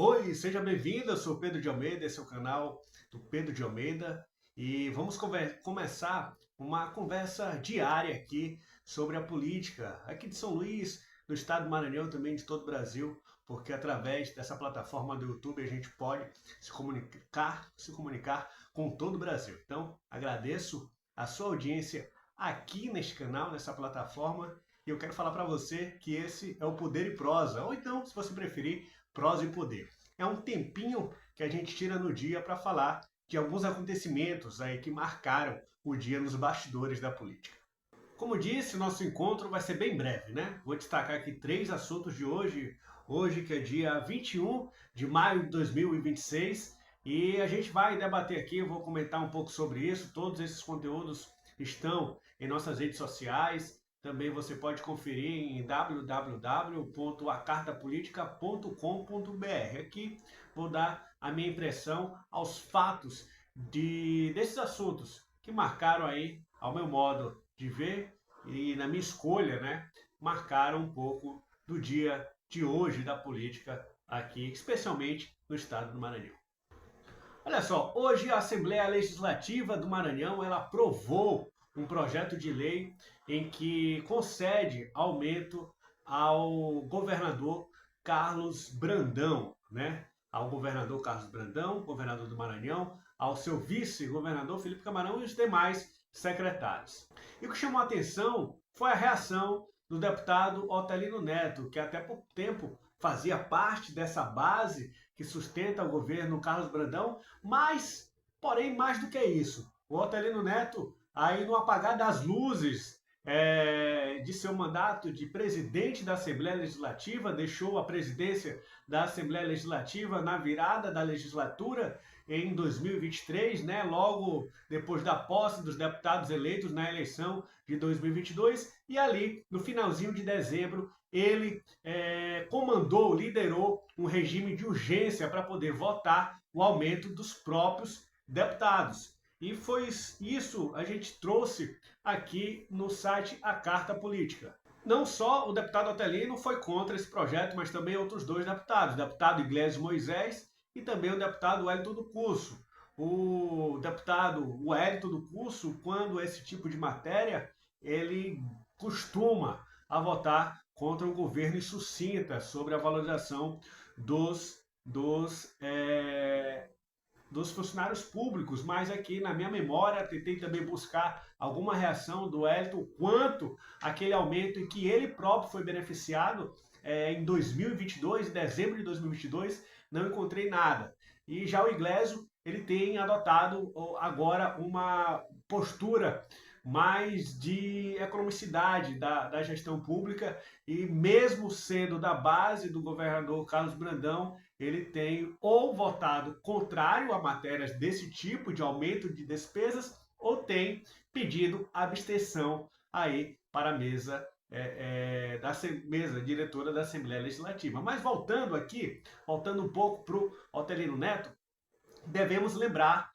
Oi, seja bem-vindo. Eu sou o Pedro de Almeida, esse é o canal do Pedro de Almeida e vamos começar uma conversa diária aqui sobre a política aqui de São Luís, do estado do Maranhão e também de todo o Brasil, porque através dessa plataforma do YouTube a gente pode se comunicar com todo o Brasil. Então, agradeço a sua audiência aqui neste canal, nessa plataforma, e eu quero falar para você que esse é o Poder e Prosa, ou então, se você preferir, Prosa e Poder. É um tempinho que a gente tira no dia para falar de alguns acontecimentos aí que marcaram o dia nos bastidores da política. Como disse, o nosso encontro vai ser bem breve, né? Vou destacar aqui 3 assuntos de hoje. Hoje, que é dia 21 de maio de 2026, e a gente vai debater aqui, eu vou comentar um pouco sobre isso. Todos esses conteúdos estão em nossas redes sociais. Também você pode conferir em www.acartapolitica.com.br. Aqui vou dar a minha impressão aos fatos desses assuntos que marcaram aí, ao meu modo de ver e na minha escolha, né, marcaram um pouco do dia de hoje da política aqui, especialmente no estado do Maranhão. Olha só, hoje a Assembleia Legislativa do Maranhão ela aprovou um projeto de lei em que concede aumento ao governador Carlos Brandão, né? Ao governador Carlos Brandão, governador do Maranhão, ao seu vice-governador Felipe Camarão e os demais secretários. E o que chamou a atenção foi a reação do deputado Otelino Neto, que até pouco tempo fazia parte dessa base que sustenta o governo Carlos Brandão, mas, porém, mais do que isso, o Otelino Neto, aí no apagar das luzes de seu mandato de presidente da Assembleia Legislativa, deixou a presidência da Assembleia Legislativa na virada da legislatura em 2023, né, logo depois da posse dos deputados eleitos na eleição de 2022, e ali, no finalzinho de dezembro, ele comandou, liderou um regime de urgência para poder votar o aumento dos próprios deputados. E foi isso a gente trouxe aqui no site A Carta Política. Não só o deputado Otelino foi contra esse projeto, mas também outros dois deputados, o deputado Iglesias Moisés e também o deputado Wellington do Curso. O deputado Wellington do Curso, quando esse tipo de matéria, ele costuma a votar contra o governo e sucinta sobre a valorização dos funcionários públicos, mas aqui na minha memória tentei também buscar alguma reação do Wellington quanto aquele aumento em que ele próprio foi beneficiado em 2022, em dezembro de 2022, não encontrei nada. E já o Iglesias, ele tem adotado agora uma postura mais de economicidade da gestão pública e mesmo sendo da base do governador Carlos Brandão, ele tem ou votado contrário a matérias desse tipo de aumento de despesas ou tem pedido abstenção aí para a mesa da mesa diretora da Assembleia Legislativa. Mas voltando um pouco para o Otelino Neto, devemos lembrar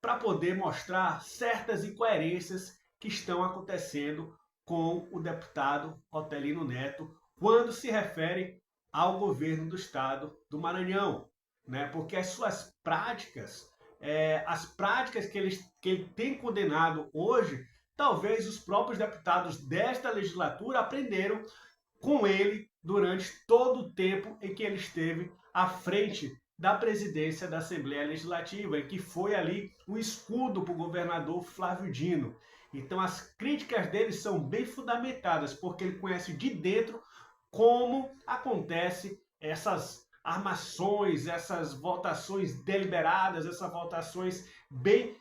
para poder mostrar certas incoerências que estão acontecendo com o deputado Otelino Neto quando se refere ao governo do estado do Maranhão, né? Porque as suas práticas, as práticas que ele tem condenado hoje, talvez os próprios deputados desta legislatura aprenderam com ele durante todo o tempo em que ele esteve à frente da presidência da Assembleia Legislativa, e que foi ali um escudo para o governador Flávio Dino. Então as críticas dele são bem fundamentadas, porque ele conhece de dentro como acontece essas armações, essas votações deliberadas, essas votações bem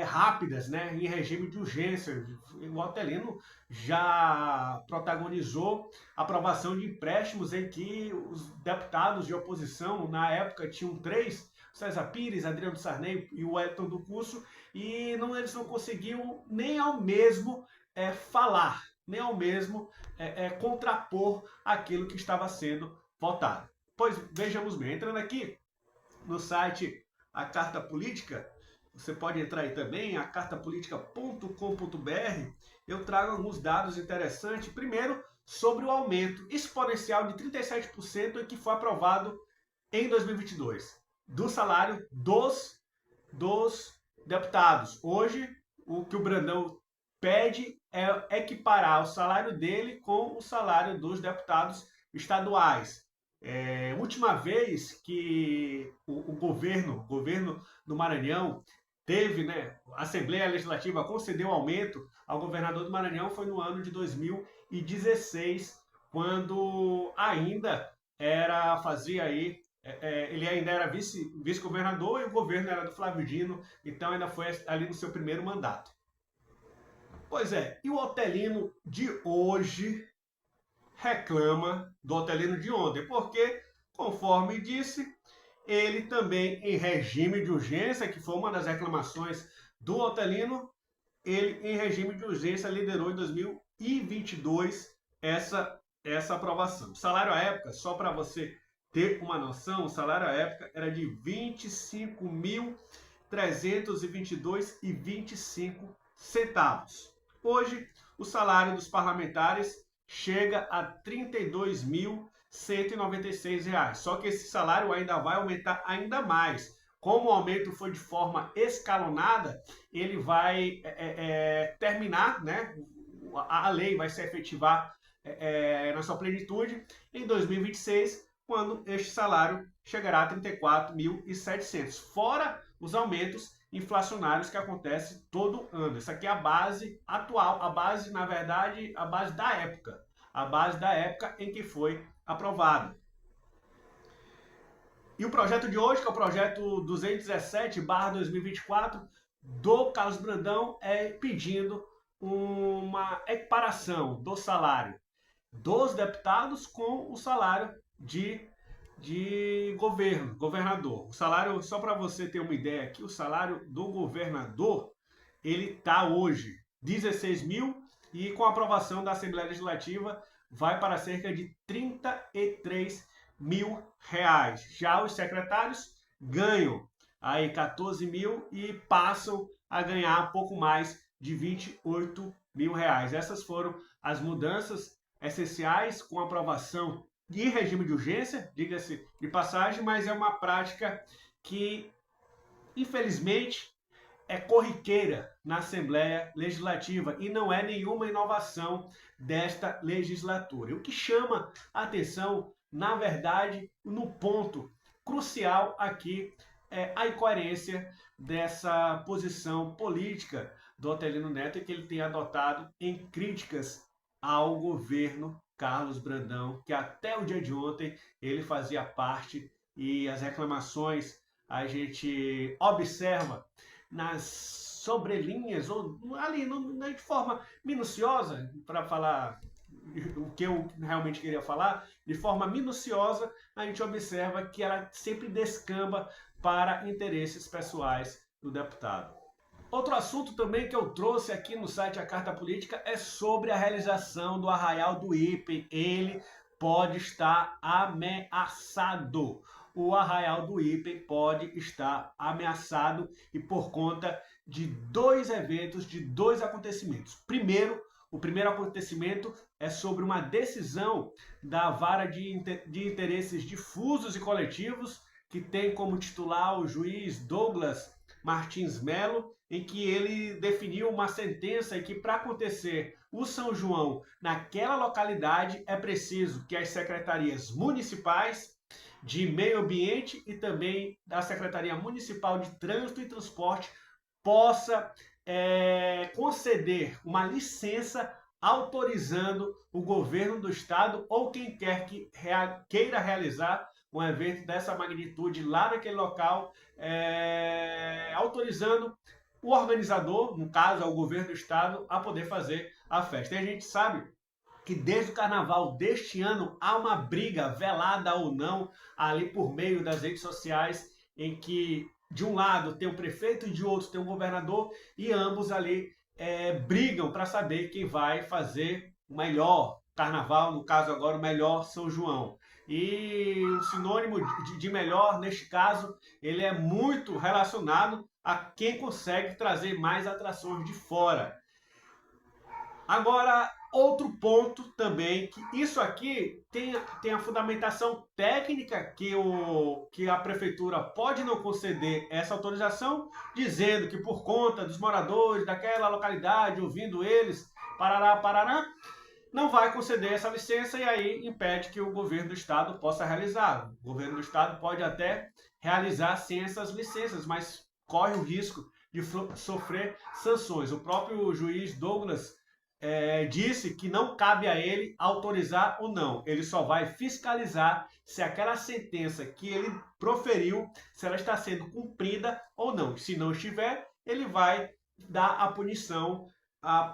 rápidas, né, em regime de urgência. O Otelino já protagonizou a aprovação de empréstimos em que os deputados de oposição, na época, tinham 3, César Pires, Adriano Sarney e o Wellington do Curso, e eles não conseguiam nem ao mesmo falar, nem ao mesmo contrapor aquilo que estava sendo votado. Pois vejamos bem, entrando aqui no site A Carta Política, você pode entrar aí também, acartapolitica.com.br, eu trago alguns dados interessantes. Primeiro, sobre o aumento exponencial de 37% que foi aprovado em 2022 do salário dos deputados. Hoje, o que o Brandão pede é equiparar o salário dele com o salário dos deputados estaduais. Última vez que o governo do Maranhão teve, né, a Assembleia Legislativa concedeu aumento ao governador do Maranhão foi no ano de 2016, quando ainda fazia aí, ele ainda era vice-governador e o governo era do Flávio Dino, então ainda foi ali no seu primeiro mandato. Pois é, e o Otelino de hoje reclama do Otelino de ontem, porque, conforme disse, ele também em regime de urgência, que foi uma das reclamações do Otelino, ele em regime de urgência liderou em 2022 essa aprovação. O salário à época, só para você ter uma noção, o salário à época era de R$ 25.322,25. Hoje, o salário dos parlamentares chega a R$ 32.196. Só que esse salário ainda vai aumentar ainda mais. Como o aumento foi de forma escalonada, ele vai terminar, né? A lei vai se efetivar na sua plenitude em 2026, quando este salário chegará a 34.700, fora os aumentos inflacionários que acontecem todo ano. Essa aqui é a base atual, a base, na verdade, a base da época em que foi aprovado. E o projeto de hoje, que é o projeto 217/2024 do Carlos Brandão, é pedindo uma equiparação do salário dos deputados com o salário de governador. O salário, só para você ter uma ideia aqui, o salário do governador, ele está hoje 16 mil e com a aprovação da Assembleia Legislativa vai para cerca de 33 mil reais. Já os secretários ganham aí 14 mil e passam a ganhar pouco mais de 28 mil reais. Essas foram as mudanças essenciais com a aprovação em regime de urgência, diga-se de passagem, mas é uma prática que, infelizmente, é corriqueira na Assembleia Legislativa e não é nenhuma inovação desta legislatura. E o que chama a atenção, na verdade, no ponto crucial aqui, é a incoerência dessa posição política do Otelino Neto que ele tem adotado em críticas ao governo Carlos Brandão, que até o dia de ontem ele fazia parte, e as reclamações a gente observa nas sobrelinhas, ou ali de forma minuciosa, para falar o que eu realmente queria falar, de forma minuciosa, a gente observa que ela sempre descamba para interesses pessoais do deputado. Outro assunto também que eu trouxe aqui no site A Carta Política é sobre a realização do Arraial do Ipen. Ele pode estar ameaçado. O Arraial do Ipen pode estar ameaçado e por conta de dois eventos, de dois acontecimentos. O primeiro acontecimento é sobre uma decisão da Vara de Interesses Difusos e Coletivos, que tem como titular o juiz Douglas Martins Melo, em que ele definiu uma sentença em que, para acontecer o São João naquela localidade, é preciso que as secretarias municipais de meio ambiente e também da Secretaria Municipal de Trânsito e Transporte possa conceder uma licença autorizando o governo do estado ou quem quer que queira realizar um evento dessa magnitude lá naquele local, autorizando o organizador, no caso é o governo do estado, a poder fazer a festa. E a gente sabe que desde o carnaval deste ano há uma briga, velada ou não, ali por meio das redes sociais, em que de um lado tem o prefeito e de outro tem o governador, e ambos ali brigam para saber quem vai fazer o melhor carnaval, no caso agora o melhor São João. E o sinônimo de melhor, neste caso, ele é muito relacionado a quem consegue trazer mais atrações de fora. Agora, Outro ponto também, que isso aqui tem a fundamentação técnica que a prefeitura pode não conceder essa autorização, dizendo que por conta dos moradores daquela localidade, ouvindo eles, parará, parará, não vai conceder essa licença e aí impede que o governo do estado possa realizar. O governo do estado pode até realizar sem essas licenças, mas corre o risco de sofrer sanções. O próprio juiz Douglas disse que não cabe a ele autorizar ou não. Ele só vai fiscalizar se aquela sentença que ele proferiu, se ela está sendo cumprida ou não. Se não estiver, ele vai dar a punição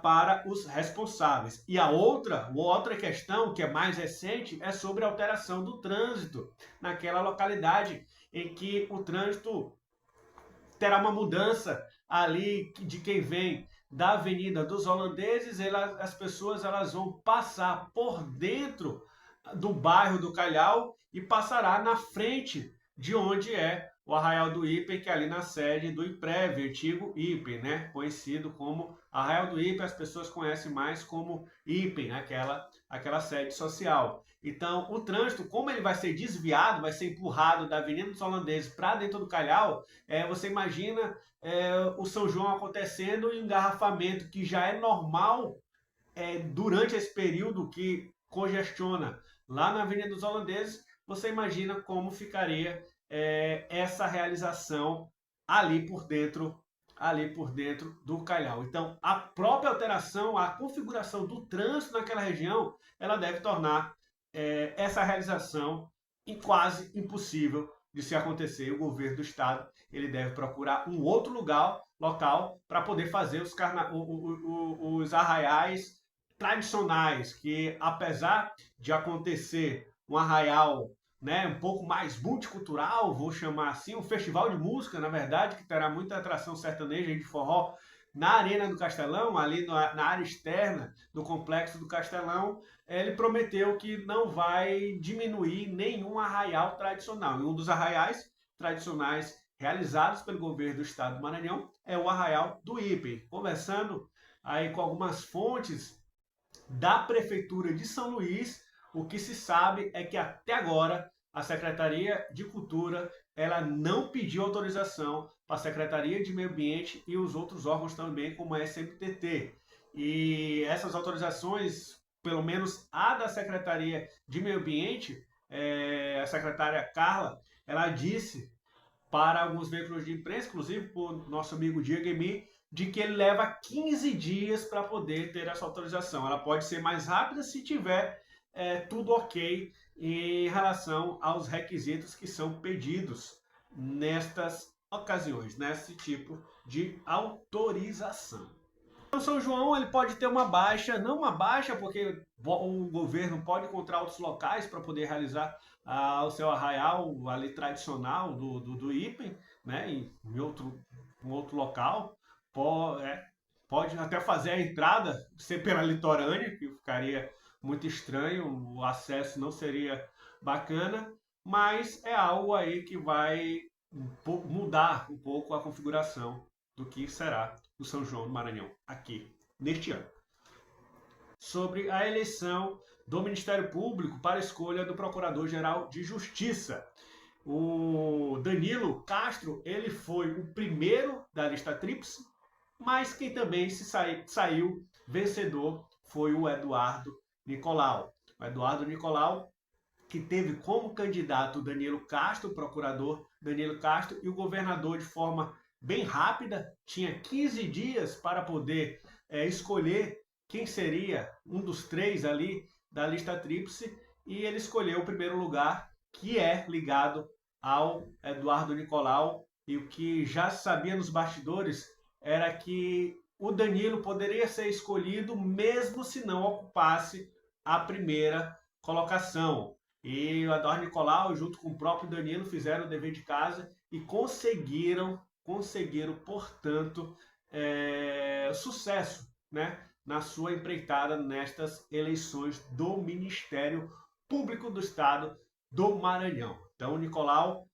para os responsáveis. E a outra questão, que é mais recente, é sobre a alteração do trânsito naquela localidade em que o trânsito terá uma mudança ali de quem vem da Avenida dos Holandeses, as pessoas elas vão passar por dentro do bairro do Calhau e passará na frente de onde é o Arraial do Ipen, que é ali na sede do IPREV, antigo Ipen, né? Conhecido como Arraial do Ipen, as pessoas conhecem mais como Ipen, aquela sede social. Então, o trânsito, como ele vai ser desviado, vai ser empurrado da Avenida dos Holandeses para dentro do Calhau, você imagina o São João acontecendo e um engarrafamento que já é normal durante esse período que congestiona lá na Avenida dos Holandeses, você imagina como ficaria essa realização ali por dentro do Calhau. Então, a própria alteração, a configuração do trânsito naquela região, ela deve tornar essa realização quase impossível de se acontecer. E o governo do estado ele deve procurar um outro local para poder fazer os arraiais tradicionais, que apesar de acontecer um arraial um pouco mais multicultural, vou chamar assim, um festival de música, na verdade, que terá muita atração sertaneja e de forró na Arena do Castelão, ali na área externa do Complexo do Castelão. Ele prometeu que não vai diminuir nenhum arraial tradicional. E um dos arraiais tradicionais realizados pelo governo do estado do Maranhão é o Arraial do Ipen. Conversando aí com algumas fontes da Prefeitura de São Luís, o que se sabe é que até agora a Secretaria de Cultura ela não pediu autorização para a Secretaria de Meio Ambiente e os outros órgãos também, como a SMTT. E essas autorizações, pelo menos a da Secretaria de Meio Ambiente, a secretária Carla, ela disse para alguns veículos de imprensa, inclusive para o nosso amigo Diego Emi, de que ele leva 15 dias para poder ter essa autorização. Ela pode ser mais rápida se tiver tudo ok em relação aos requisitos que são pedidos nestas ocasiões, nesse tipo de autorização. O São João ele pode ter uma baixa, não uma baixa, porque o governo pode encontrar outros locais para poder realizar o seu arraial ali tradicional do Ipen, né, em um outro local. Pode até fazer a entrada ser pela litorânea, que ficaria muito estranho, o acesso não seria bacana, mas é algo aí que vai mudar um pouco a configuração do que será o São João do Maranhão aqui neste ano. Sobre a eleição do Ministério Público para a escolha do Procurador-Geral de Justiça. O Danilo Castro, ele foi o primeiro da lista tríplice, mas quem também saiu vencedor foi o Eduardo Nicolau. O Eduardo Nicolau, que teve como candidato Danilo Castro, o procurador Danilo Castro, e o governador de forma bem rápida, tinha 15 dias para poder escolher quem seria um dos três ali da lista tríplice, e ele escolheu o primeiro lugar, que é ligado ao Eduardo Nicolau, e o que já se sabia nos bastidores era que o Danilo poderia ser escolhido mesmo se não ocupasse a primeira colocação. E o Eduardo Nicolau, junto com o próprio Danilo, fizeram o dever de casa e conseguiram, portanto, sucesso, né, na sua empreitada nestas eleições do Ministério Público do Estado do Maranhão. Então, o Nicolau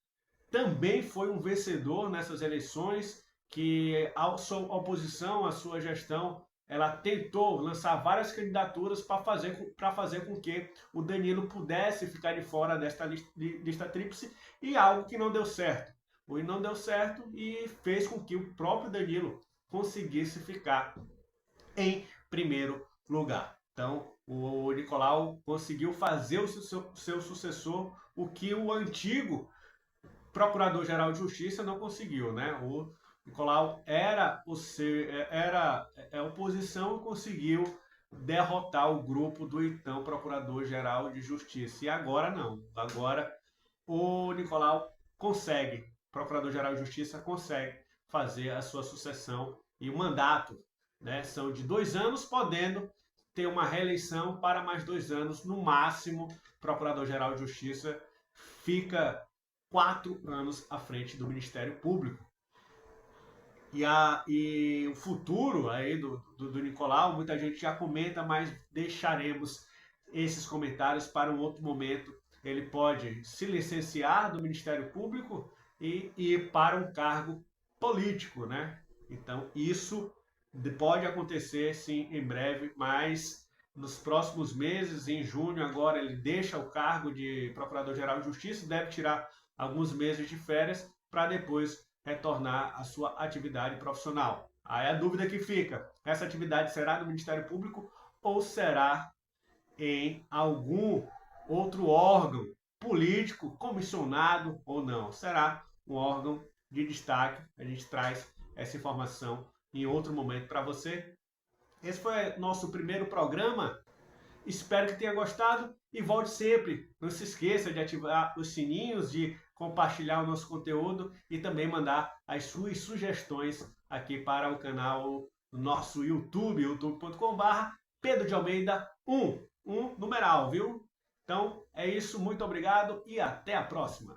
também foi um vencedor nessas eleições, que a sua oposição, a sua gestão, ela tentou lançar várias candidaturas para fazer com que o Danilo pudesse ficar de fora desta lista tríplice, e algo que não deu certo. O não deu certo e fez com que o próprio Danilo conseguisse ficar em primeiro lugar. Então, o Nicolau conseguiu fazer o seu sucessor, o que o antigo Procurador-Geral de Justiça não conseguiu, né? O Nicolau era a oposição e conseguiu derrotar o grupo do então Procurador-Geral de Justiça. E agora não. Agora o Nicolau consegue, Procurador-Geral de Justiça consegue fazer a sua sucessão e o mandato, né? São de 2 anos, podendo ter uma reeleição para mais 2 anos no máximo. Procurador-Geral de Justiça fica 4 anos à frente do Ministério Público. E o futuro aí do Nicolau, muita gente já comenta, mas deixaremos esses comentários para um outro momento. Ele pode se licenciar do Ministério Público e ir para um cargo político, né? Então, isso pode acontecer, sim, em breve, mas nos próximos meses, em junho agora, ele deixa o cargo de Procurador-Geral de Justiça, deve tirar alguns meses de férias para depois retornar à sua atividade profissional. Aí a dúvida que fica, essa atividade será no Ministério Público ou será em algum outro órgão político, comissionado ou não? Será um órgão de destaque. A gente traz essa informação em outro momento para você. Esse foi nosso primeiro programa. Espero que tenha gostado e volte sempre. Não se esqueça de ativar os sininhos, de compartilhar o nosso conteúdo e também mandar as suas sugestões aqui para o canal do nosso YouTube, youtube.com/, Pedro de Almeida 1, numeral, viu? Então é isso, muito obrigado e até a próxima.